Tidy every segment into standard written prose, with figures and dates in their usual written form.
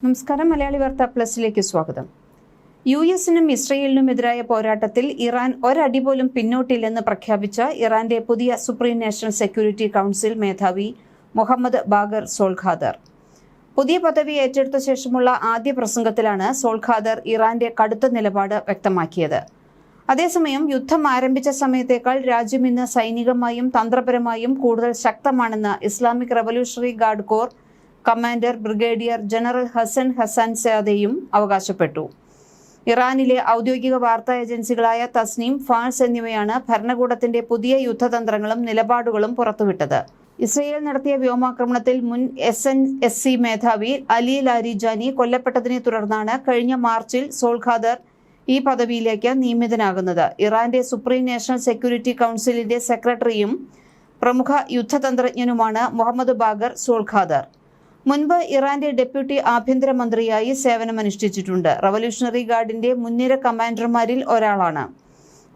നമസ്കാരം. മലയാളി വാർത്ത പ്ലസിലേക്ക് സ്വാഗതം. യുഎസിനും ഇസ്രയേലിനുമെതിരായ പോരാട്ടത്തിൽ ഇറാൻ ഒരടി പോലും പിന്നോട്ടില്ലെന്ന് പ്രഖ്യാപിച്ച ഇറാന്റെ പുതിയ സുപ്രീം നാഷണൽ സെക്യൂരിറ്റി കൗൺസിൽ മേധാവി മുഹമ്മദ് ബാഗർ സോൾഖാദർ. പുതിയ പദവി ഏറ്റെടുത്ത ശേഷമുള്ള ആദ്യ പ്രസംഗത്തിലാണ് സോൾഖാദർ ഇറാന്റെ കടുത്ത നിലപാട് വ്യക്തമാക്കിയത്. അതേസമയം യുദ്ധം ആരംഭിച്ച സമയത്തേക്കാൾ രാജ്യം ഇന്ന് സൈനികമായും തന്ത്രപരമായും കൂടുതൽ ശക്തമാണെന്ന് Islamic revolutionary guard corps commander brigadier general Hasan സാദയും അവകാശപ്പെട്ടു. ഇറാനിലെ ഔദ്യോഗിക വാർത്താ ഏജൻസികളായ തസ്നീം, ഫാഴ്സ് എന്നിവയാണ് ഭരണകൂടത്തിന്റെ പുതിയ യുദ്ധതന്ത്രങ്ങളും നിലപാടുകളും പുറത്തുവിട്ടത്. ഇസ്രയേൽ നടത്തിയ വ്യോമാക്രമണത്തിൽ മുൻ SNSC മേധാവി അലി ലാരിജാനി കൊല്ലപ്പെട്ടതിനെ തുടർന്നാണ് കഴിഞ്ഞ മാർച്ചിൽ സോൾഖാദർ ഈ പദവിയിലേക്ക് നിയമിതനാകുന്നത്. ഇറാന്റെ സുപ്രീം നാഷണൽ സെക്യൂരിറ്റി കൗൺസിലിന്റെ സെക്രട്ടറിയും പ്രമുഖ യുദ്ധതന്ത്രജ്ഞനുമാണ് മുഹമ്മദ് ബാഗർ സോൾഖാദർ. മുൻപ് ഇറാന്റെ ഡെപ്യൂട്ടി ആഭ്യന്തരമന്ത്രിയായി സേവനമനുഷ്ഠിച്ചിട്ടുണ്ട്. റവല്യൂഷണറി ഗാർഡിന്റെ മുൻനിര കമാൻഡർമാരിൽ ഒരാളാണ്.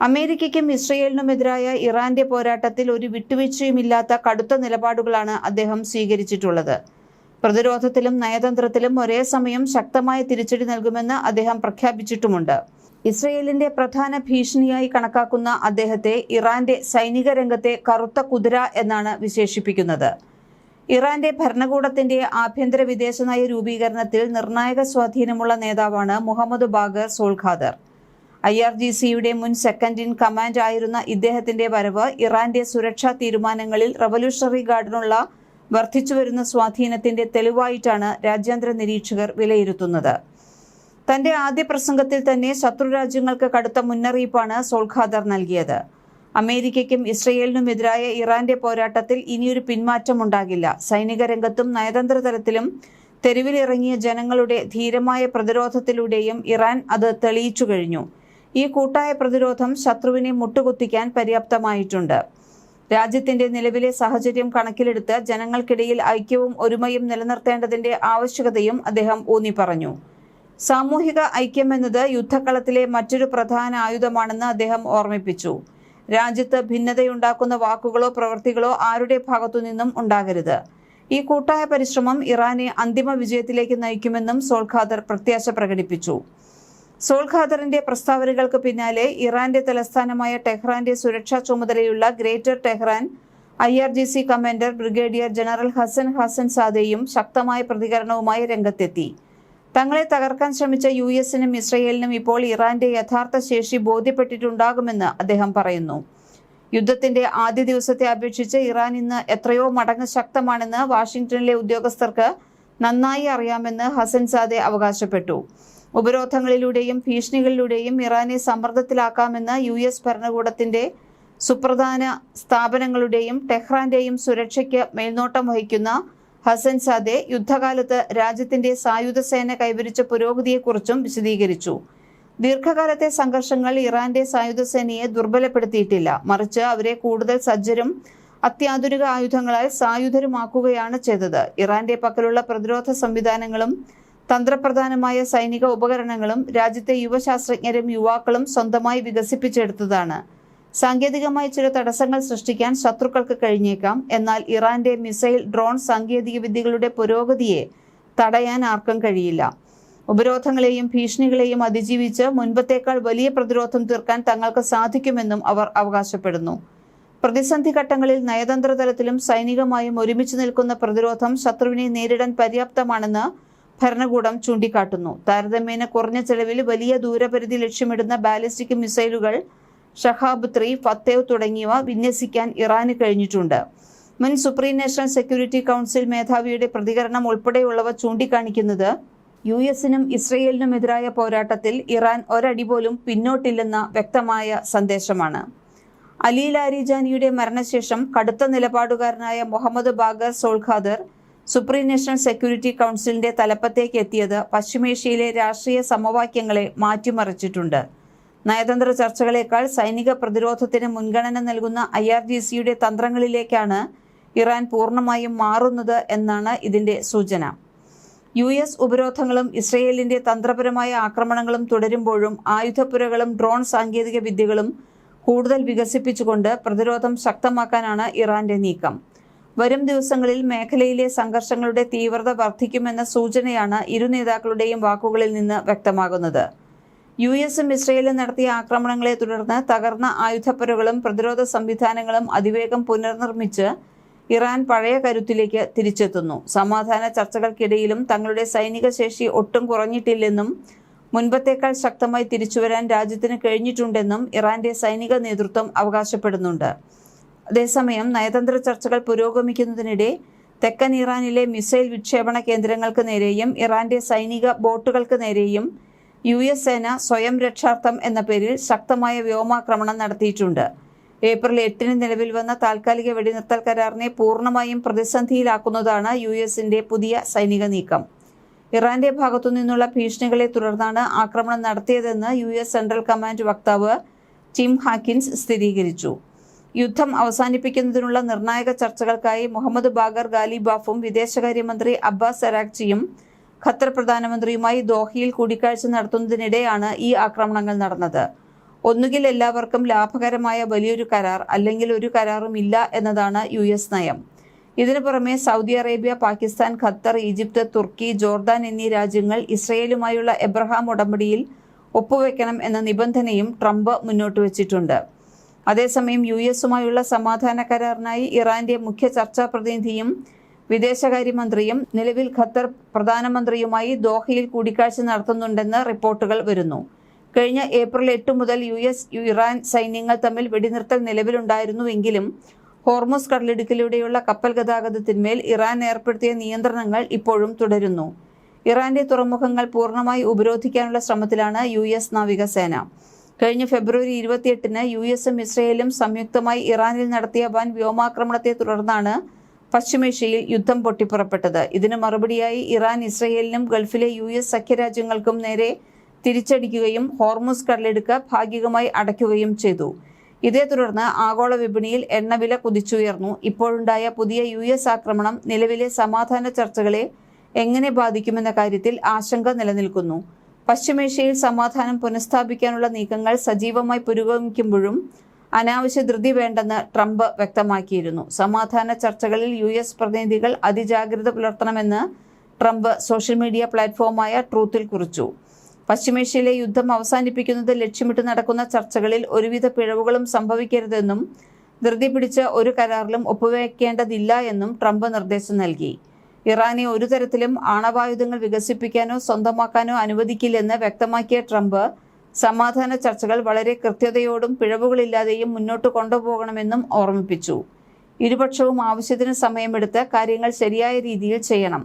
അമേരിക്കയ്ക്കും ഇസ്രയേലിനുമെതിരായ ഇറാന്റെ പോരാട്ടത്തിൽ ഒരു വിട്ടുവീഴ്ചയുമില്ലാത്ത കടുത്ത നിലപാടുകളാണ് അദ്ദേഹം സ്വീകരിച്ചിട്ടുള്ളത്. പ്രതിരോധത്തിലും നയതന്ത്രത്തിലും ഒരേ സമയം ശക്തമായ തിരിച്ചടി നൽകുമെന്ന് അദ്ദേഹം പ്രഖ്യാപിച്ചിട്ടുമുണ്ട്. ഇസ്രയേലിന്റെ പ്രധാന ഭീഷണിയായി കണക്കാക്കുന്ന അദ്ദേഹത്തെ ഇറാന്റെ സൈനിക രംഗത്തെ കറുത്ത കുതിര എന്നാണ് വിശേഷിപ്പിക്കുന്നത്. ഇറാന്റെ ഭരണകൂടത്തിന്റെ ആഭ്യന്തര വിദേശനയ രൂപീകരണത്തിൽ നിർണായക സ്വാധീനമുള്ള നേതാവാണ് മുഹമ്മദ് ബാഗർ സോൾഖാദർ. IRGCയുടെ മുൻ സെക്കൻഡ് ഇൻ കമാൻഡ് ആയിരുന്ന ഇദ്ദേഹത്തിന്റെ വരവ് ഇറാന്റെ സുരക്ഷാ തീരുമാനങ്ങളിൽ റവല്യൂഷണറി ഗാർഡിനുള്ള വർദ്ധിച്ചുവരുന്ന സ്വാധീനത്തിന്റെ തെളിവായിട്ടാണ് രാജ്യാന്തര നിരീക്ഷകർ വിലയിരുത്തുന്നത്. തന്റെ ആദ്യ പ്രസംഗത്തിൽ തന്നെ ശത്രുരാജ്യങ്ങൾക്ക് കടുത്ത മുന്നറിയിപ്പാണ് സോൾഖാദർ നൽകിയത്. അമേരിക്കയ്ക്കും ഇസ്രയേലിനുമെതിരായ ഇറാന്റെ പോരാട്ടത്തിൽ ഇനിയൊരു പിന്മാറ്റമുണ്ടാകില്ല. സൈനിക രംഗത്തും നയതന്ത്ര തലത്തിലും തെരുവിലിറങ്ങിയ ജനങ്ങളുടെ ധീരമായ പ്രതിരോധത്തിലൂടെയും ഇറാൻ അത് തെളിയിച്ചു കഴിഞ്ഞു. ഈ കൂട്ടായ പ്രതിരോധം ശത്രുവിനെ മുട്ടുകുത്തിക്കാൻ പര്യാപ്തമായിട്ടുണ്ട്. രാജ്യത്തിന്റെ നിലവിലെ സാഹചര്യം കണക്കിലെടുത്ത് ജനങ്ങൾക്കിടയിൽ ഐക്യവും ഒരുമയും നിലനിർത്തേണ്ടതിന്റെ ആവശ്യകതയും അദ്ദേഹം ഊന്നി പറഞ്ഞു. സാമൂഹിക ഐക്യമെന്നത് യുദ്ധക്കളത്തിലെ മറ്റൊരു പ്രധാന ആയുധമാണെന്ന് അദ്ദേഹം ഓർമ്മിപ്പിച്ചു. രാജ്യത്ത് ഭിന്നതയുണ്ടാക്കുന്ന വാക്കുകളോ പ്രവൃത്തികളോ ആരുടെ ഭാഗത്തുനിന്നും ഉണ്ടാകരുത്. ഈ കൂട്ടായ പരിശ്രമം ഇറാനെ അന്തിമ വിജയത്തിലേക്ക് നയിക്കുമെന്നും സോൾഖാദർ പ്രത്യാശ പ്രകടിപ്പിച്ചു. സോൾഖാദറിന്റെ പ്രസ്താവനകൾക്ക് പിന്നാലെ ഇറാന്റെ തലസ്ഥാനമായ ടെഹ്റാന്റെ സുരക്ഷാ ചുമതലയുള്ള greater Tehran IRGC commander brigadier general Hasan സാദയും ശക്തമായ പ്രതികരണവുമായി രംഗത്തെത്തി. തങ്ങളെ തകർക്കാൻ ശ്രമിച്ച യുഎസിനും ഇസ്രയേലിനും ഇപ്പോൾ ഇറാന്റെ യഥാർത്ഥ ശേഷി ബോധ്യപ്പെട്ടിട്ടുണ്ടാകുമെന്ന് അദ്ദേഹം പറയുന്നു. യുദ്ധത്തിന്റെ ആദ്യ ദിവസത്തെ അപേക്ഷിച്ച് ഇറാൻ ഇന്ന് എത്രയോ മടങ്ങ് ശക്തമാണെന്ന് വാഷിംഗ്ടണിലെ ഉദ്യോഗസ്ഥർക്ക് നന്നായി അറിയാമെന്ന് ഹസൻസാദെ അവകാശപ്പെട്ടു. ഉപരോധങ്ങളിലൂടെയും ഭീഷണികളിലൂടെയും ഇറാനെ സമ്മർദ്ദത്തിലാക്കാമെന്ന് US ഭരണകൂടത്തിന്റെ സുപ്രധാന സ്ഥാപനങ്ങളുടെയും ടെഹ്റാന്റെയും സുരക്ഷയ്ക്ക് മേൽനോട്ടം വഹിക്കുന്ന ഹസൻസാദെ യുദ്ധകാലത്ത് രാജ്യത്തിന്റെ സായുധ സേന കൈവരിച്ച പുരോഗതിയെക്കുറിച്ചും വിശദീകരിച്ചു. ദീർഘകാലത്തെ സംഘർഷങ്ങൾ ഇറാന്റെ സായുധ സേനയെ ദുർബലപ്പെടുത്തിയിട്ടില്ല, മറിച്ച് അവരെ കൂടുതൽ സജ്ജരും അത്യാധുനിക ആയുധങ്ങളാൽ സായുധരുമാക്കുകയാണ് ചെയ്തത്. ഇറാന്റെ പക്കലുള്ള പ്രതിരോധ സംവിധാനങ്ങളും തന്ത്രപ്രധാനമായ സൈനിക ഉപകരണങ്ങളും രാജ്യത്തെ യുവശാസ്ത്രജ്ഞരും യുവാക്കളും സ്വന്തമായി വികസിപ്പിച്ചെടുത്തതാണ്. സാങ്കേതികമായി ചില തടസ്സങ്ങൾ സൃഷ്ടിക്കാൻ ശത്രുക്കൾക്ക് കഴിഞ്ഞേക്കാം, എന്നാൽ ഇറാന്റെ മിസൈൽ, ഡ്രോൺ സാങ്കേതിക വിദ്യകളുടെ പുരോഗതിയെ തടയാൻ ആർക്കും കഴിയില്ല. ഉപരോധങ്ങളെയും ഭീഷണികളെയും അതിജീവിച്ച് മുൻപത്തേക്കാൾ വലിയ പ്രതിരോധം തീർക്കാൻ തങ്ങൾക്ക് സാധിക്കുമെന്നും അവർ അവകാശപ്പെടുന്നു. പ്രതിസന്ധി ഘട്ടങ്ങളിൽ നയതന്ത്ര തലത്തിലും സൈനികമായും ഒരുമിച്ച് നിൽക്കുന്ന പ്രതിരോധം ശത്രുവിനെ നേരിടാൻ പര്യാപ്തമാണെന്ന് ഭരണകൂടം ചൂണ്ടിക്കാട്ടുന്നു. താരതമ്യേന കുറഞ്ഞ ചെലവിൽ വലിയ ദൂരപരിധി ലക്ഷ്യമിടുന്ന ബാലിസ്റ്റിക് മിസൈലുകൾ ഷഹാബ് 3, ഫത്തേവ് തുടങ്ങിയവ വിന്യസിക്കാൻ ഇറാന് കഴിഞ്ഞിട്ടുണ്ട്. മുൻ സുപ്രീം നാഷണൽ സെക്യൂരിറ്റി കൗൺസിൽ മേധാവിയുടെ പ്രതികരണം ഉൾപ്പെടെയുള്ളവ ചൂണ്ടിക്കാണിക്കുന്നത് യുഎസിനും ഇസ്രയേലിനുമെതിരായ പോരാട്ടത്തിൽ ഇറാൻ ഒരടി പോലും പിന്നോട്ടില്ലെന്ന വ്യക്തമായ സന്ദേശമാണ്. അലി ലാരിജാനിയുടെ മരണശേഷം കടുത്ത നിലപാടുകാരനായ Muhammad Bagher Zolghadr supreme national security കൗൺസിലിന്റെ തലപ്പത്തേക്ക് എത്തിയത് പശ്ചിമേഷ്യയിലെ രാഷ്ട്രീയ സമവാക്യങ്ങളെ മാറ്റിമറിച്ചിട്ടുണ്ട്. നയതന്ത്ര ചർച്ചകളേക്കാൾ സൈനിക പ്രതിരോധത്തിന് മുൻഗണന നൽകുന്ന IRGCയുടെ തന്ത്രങ്ങളിലേക്കാണ് ഇറാൻ പൂർണ്ണമായും മാറുന്നത് എന്നാണ് ഇതിന്റെ സൂചന. US ഉപരോധങ്ങളും ഇസ്രയേലിന്റെ തന്ത്രപരമായ ആക്രമണങ്ങളും തുടരുമ്പോഴും ആയുധപ്പുരകളും ഡ്രോൺ സാങ്കേതിക വിദ്യകളും കൂടുതൽ വികസിപ്പിച്ചുകൊണ്ട് പ്രതിരോധം ശക്തമാക്കാനാണ് ഇറാന്റെ നീക്കം. വരും ദിവസങ്ങളിൽ മേഖലയിലെ സംഘർഷങ്ങളുടെ തീവ്രത വർദ്ധിക്കുമെന്ന സൂചനയാണ് ഇരു നേതാക്കളുടെയും വാക്കുകളിൽ നിന്ന് വ്യക്തമാകുന്നത്. യുഎസും ഇസ്രയേലും നടത്തിയ ആക്രമണങ്ങളെ തുടർന്ന് തകർന്ന ആയുധപ്പുരകളും പ്രതിരോധ സംവിധാനങ്ങളും അതിവേഗം പുനർനിർമ്മിച്ച് ഇറാൻ പഴയ കരുത്തിലേക്ക് തിരിച്ചെത്തുന്നു. സമാധാന ചർച്ചകൾക്കിടയിലും തങ്ങളുടെ സൈനിക ശേഷി ഒട്ടും കുറഞ്ഞിട്ടില്ലെന്നും മുൻപത്തേക്കാൾ ശക്തമായി തിരിച്ചുവരാൻ രാജ്യത്തിന് കഴിഞ്ഞിട്ടുണ്ടെന്നും ഇറാന്റെ സൈനിക നേതൃത്വം അവകാശപ്പെടുന്നുണ്ട്. അതേസമയം നയതന്ത്ര ചർച്ചകൾ പുരോഗമിക്കുന്നതിനിടെ തെക്കൻ ഇറാനിലെ മിസൈൽ വിക്ഷേപണ കേന്ദ്രങ്ങൾക്ക് നേരെയും ഇറാന്റെ സൈനിക ബോട്ടുകൾക്ക് നേരെയും US സേന സ്വയം രക്ഷാർത്ഥം എന്ന പേരിൽ ശക്തമായ വ്യോമാക്രമണം നടത്തിയിട്ടുണ്ട്. ഏപ്രിൽ 8 നിലവിൽ വന്ന താൽക്കാലിക വെടിനിർത്തൽ കരാറിനെ പൂർണ്ണമായും പ്രതിസന്ധിയിലാക്കുന്നതാണ് US-ന്റെ പുതിയ സൈനിക നീക്കം. ഇറാന്റെ ഭാഗത്തുനിന്നുള്ള ഭീഷണികളെ തുടർന്നാണ് ആക്രമണം നടത്തിയതെന്ന് US സെൻട്രൽ കമാൻഡ് വക്താവ് ടിം ഹാക്കിൻസ് സ്ഥിരീകരിച്ചു. യുദ്ധം അവസാനിപ്പിക്കുന്നതിനുള്ള നിർണായക ചർച്ചകൾക്കായി മുഹമ്മദ് ബാഗർ ഗാലിബാഫും വിദേശകാര്യമന്ത്രി അബ്ബാസ് അരാഗ്ചിയും ഖത്തർ പ്രധാനമന്ത്രിയുമായി ദോഹയിൽ കൂടിക്കാഴ്ച നടത്തുന്നതിനിടെയാണ് ഈ ആക്രമണങ്ങൾ നടന്നത്. ഒന്നുകിൽ എല്ലാവർക്കും ലാഭകരമായ വലിയൊരു കരാർ, അല്ലെങ്കിൽ ഒരു കരാറും ഇല്ല എന്നതാണ് US നയം. ഇതിനു പുറമെ Saudi Arabia, Pakistan, Qatar, Egypt, തുർക്കി, ജോർദാൻ എന്നീ രാജ്യങ്ങൾ ഇസ്രയേലുമായുള്ള എബ്രഹാം ഉടമ്പടിയിൽ ഒപ്പുവെക്കണം എന്ന നിബന്ധനയും ട്രംപ് മുന്നോട്ട് വച്ചിട്ടുണ്ട്. അതേസമയം US-ഉമായുള്ള സമാധാന കരാറിനായി ഇറാന്റെ മുഖ്യ ചർച്ചാ പ്രതിനിധിയും വിദേശകാര്യമന്ത്രിയും നിലവിൽ ഖത്തർ പ്രധാനമന്ത്രിയുമായി ദോഹയിൽ കൂടിക്കാഴ്ച നടത്തുന്നുണ്ടെന്ന് റിപ്പോർട്ടുകൾ വരുന്നു. കഴിഞ്ഞ ഏപ്രിൽ 8 മുതൽ US ഇറാൻ സൈന്യങ്ങൾ തമ്മിൽ വെടിനിർത്തൽ നിലവിലുണ്ടായിരുന്നുവെങ്കിലും ഹോർമുസ് കടലിടുക്കിലൂടെയുള്ള കപ്പൽ ഗതാഗതത്തിന്മേൽ ഇറാൻ ഏർപ്പെടുത്തിയ നിയന്ത്രണങ്ങൾ ഇപ്പോഴും തുടരുന്നു. ഇറാന്റെ തുറമുഖങ്ങൾ പൂർണ്ണമായി ഉപരോധിക്കാനുള്ള ശ്രമത്തിലാണ് US നാവികസേന. കഴിഞ്ഞ ഫെബ്രുവരി 28-ന് US-ഉം ഇസ്രയേലും സംയുക്തമായി ഇറാനിൽ നടത്തിയ വൻ വ്യോമാക്രമണത്തെ തുടർന്നാണ് പശ്ചിമേഷ്യയിൽ യുദ്ധം പൊട്ടിപ്പുറപ്പെട്ടത്. ഇതിന് മറുപടിയായി ഇറാൻ ഇസ്രയേലിനും ഗൾഫിലെ US സഖ്യരാജ്യങ്ങൾക്കും നേരെ തിരിച്ചടിക്കുകയും ഹോർമുസ് കടലിടുക്ക് ഭാഗികമായി അടയ്ക്കുകയും ചെയ്തു. ഇതേ തുടർന്ന് ആഗോള വിപണിയിൽ എണ്ണവില കുതിച്ചുയർന്നു. ഇപ്പോഴുണ്ടായ പുതിയ US ആക്രമണം നിലവിലെ സമാധാന ചർച്ചകളെ എങ്ങനെ ബാധിക്കുമെന്ന കാര്യത്തിൽ ആശങ്ക നിലനിൽക്കുന്നു. പശ്ചിമേഷ്യയിൽ സമാധാനം പുനഃസ്ഥാപിക്കാനുള്ള നീക്കങ്ങൾ സജീവമായി പുരോഗമിക്കുമ്പോഴും അനാവശ്യ ധൃതി വേണ്ടെന്ന് ട്രംപ് വ്യക്തമാക്കിയിരുന്നു. സമാധാന ചർച്ചകളിൽ US പ്രതിനിധികൾ അതിജാഗ്രത പുലർത്തണമെന്ന് ട്രംപ് സോഷ്യൽ മീഡിയ പ്ലാറ്റ്ഫോമായ ട്രൂത്തിൽ കുറിച്ചു. പശ്ചിമേഷ്യയിലെ യുദ്ധം അവസാനിപ്പിക്കുന്നത് ലക്ഷ്യമിട്ട് നടക്കുന്ന ചർച്ചകളിൽ ഒരുവിധ പിഴവുകളും സംഭവിക്കരുതെന്നും ധൃതി പിടിച്ച് ഒരു കരാറിലും ഒപ്പുവെക്കേണ്ടതില്ല എന്നും ട്രംപ് നിർദ്ദേശം നൽകി. ഇറാനെ ഒരു തരത്തിലും ആണവായുധങ്ങൾ വികസിപ്പിക്കാനോ സ്വന്തമാക്കാനോ അനുവദിക്കില്ലെന്ന് വ്യക്തമാക്കിയ ട്രംപ് സമാധാന ചർച്ചകൾ വളരെ കൃത്യതയോടും പിഴവുകളില്ലാതെയും മുന്നോട്ട് കൊണ്ടുപോകണമെന്നും ഓർമ്മിപ്പിച്ചു. ഇരുപക്ഷവും ആവശ്യത്തിന് സമയമെടുത്ത് കാര്യങ്ങൾ ശരിയായ രീതിയിൽ ചെയ്യണം.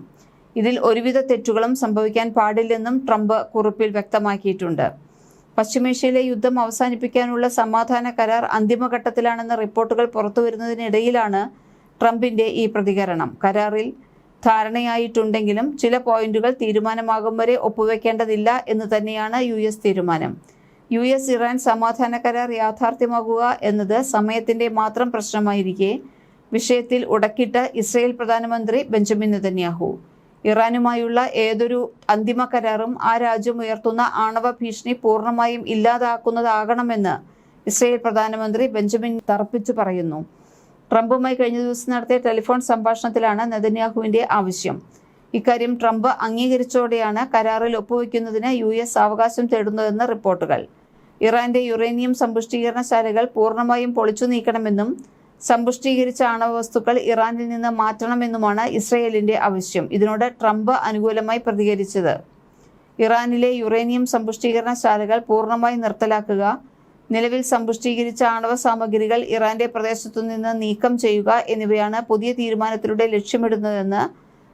ഇതിൽ ഒരുവിധ തെറ്റുകളും സംഭവിക്കാൻ പാടില്ലെന്നും ട്രംപ് കുറിപ്പിൽ വ്യക്തമാക്കിയിട്ടുണ്ട്. പശ്ചിമേഷ്യയിലെ യുദ്ധം അവസാനിപ്പിക്കാനുള്ള സമാധാന കരാർ അന്തിമഘട്ടത്തിലാണെന്ന റിപ്പോർട്ടുകൾ പുറത്തുവരുന്നതിനിടയിലാണ് ട്രംപിന്റെ ഈ പ്രതികരണം. കരാറിൽ ധാരണയായിട്ടുണ്ടെങ്കിലും ചില പോയിന്റുകൾ തീരുമാനമാകും വരെ ഒപ്പുവെക്കേണ്ടതില്ല എന്ന് തന്നെയാണ് US തീരുമാനം. US ഇറാൻ സമാധാന കരാർ യാഥാർത്ഥ്യമാകുക എന്നത് സമയത്തിന്റെ മാത്രം പ്രശ്നമായിരിക്കെ വിഷയത്തിൽ ഉടക്കിട്ട് ഇസ്രയേൽ പ്രധാനമന്ത്രി ബെഞ്ചമിൻ നെതന്യാഹു. ഇറാനുമായുള്ള ഏതൊരു അന്തിമ കരാറും ആ രാജ്യം ഉയർത്തുന്ന ആണവ ഭീഷണി പൂർണ്ണമായും ഇല്ലാതാക്കുന്നതാകണമെന്ന് ഇസ്രയേൽ പ്രധാനമന്ത്രി ബെഞ്ചമിൻ തറപ്പിച്ചു പറയുന്നു. ട്രംപുമായി കഴിഞ്ഞ ദിവസം നടത്തിയ ടെലിഫോൺ സംഭാഷണത്തിലാണ് നെതന്യാഹുവിന്റെ ആവശ്യം. ഇക്കാര്യം ട്രംപ് അംഗീകരിച്ചതോടെയാണ് കരാറിൽ ഒപ്പുവെക്കുന്നതിന് US അവകാശം തേടുന്നതെന്ന് റിപ്പോർട്ടുകൾ. ഇറാന്റെ യുറേനിയം സമ്പുഷ്ടീകരണശാലകൾ പൂർണ്ണമായും പൊളിച്ചു നീക്കണമെന്നും സമ്പുഷ്ടീകരിച്ച ആണവ വസ്തുക്കൾ ഇറാനിൽ നിന്ന് മാറ്റണമെന്നുമാണ് ഇസ്രയേലിന്റെ ആവശ്യം. ഇതിനോട് ട്രംപ് അനുകൂലമായി പ്രതികരിച്ചത് ഇറാനിലെ യുറേനിയം സമ്പുഷ്ടീകരണശാലകൾ പൂർണ്ണമായി നിർത്തലാക്കുക, നിലവിൽ സമ്പുഷ്ടീകരിച്ച ആണവ സാമഗ്രികൾ ഇറാന്റെ പ്രദേശത്തുനിന്ന് നീക്കം ചെയ്യുക എന്നിവയാണ് പുതിയ തീരുമാനത്തിലൂടെ ലക്ഷ്യമിടുന്നതെന്ന്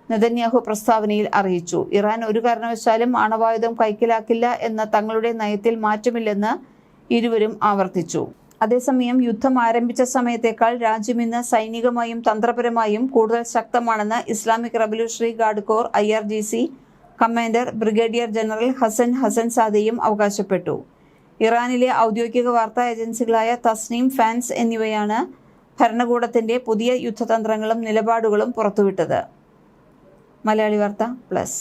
നെതന്യാഹു പ്രസ്താവനയിൽ അറിയിച്ചു. ഇറാൻ ഒരു കാരണവശാലും ആണവായുധം കൈക്കലാക്കില്ല എന്ന തങ്ങളുടെ നയത്തിൽ മാറ്റമില്ലെന്ന് ഇരുവരും ആവർത്തിച്ചു. അതേസമയം യുദ്ധം ആരംഭിച്ച സമയത്തേക്കാൾ രാജ്യം ഇന്ന് സൈനികമായും തന്ത്രപരമായും കൂടുതൽ ശക്തമാണെന്ന് Islamic revolutionary guard corps IRGC commander brigadier general Hasan സാദിയും അവകാശപ്പെട്ടു. ഇറാനിലെ ഔദ്യോഗിക വാർത്താ ഏജൻസികളായ തസ്നീം, ഫാൻസ് എന്നിവയാണ് ഭരണകൂടത്തിന്റെ പുതിയ യുദ്ധതന്ത്രങ്ങളും നിലപാടുകളും പുറത്തുവിട്ടത്. മലയാളി വാർത്ത പ്ലസ്.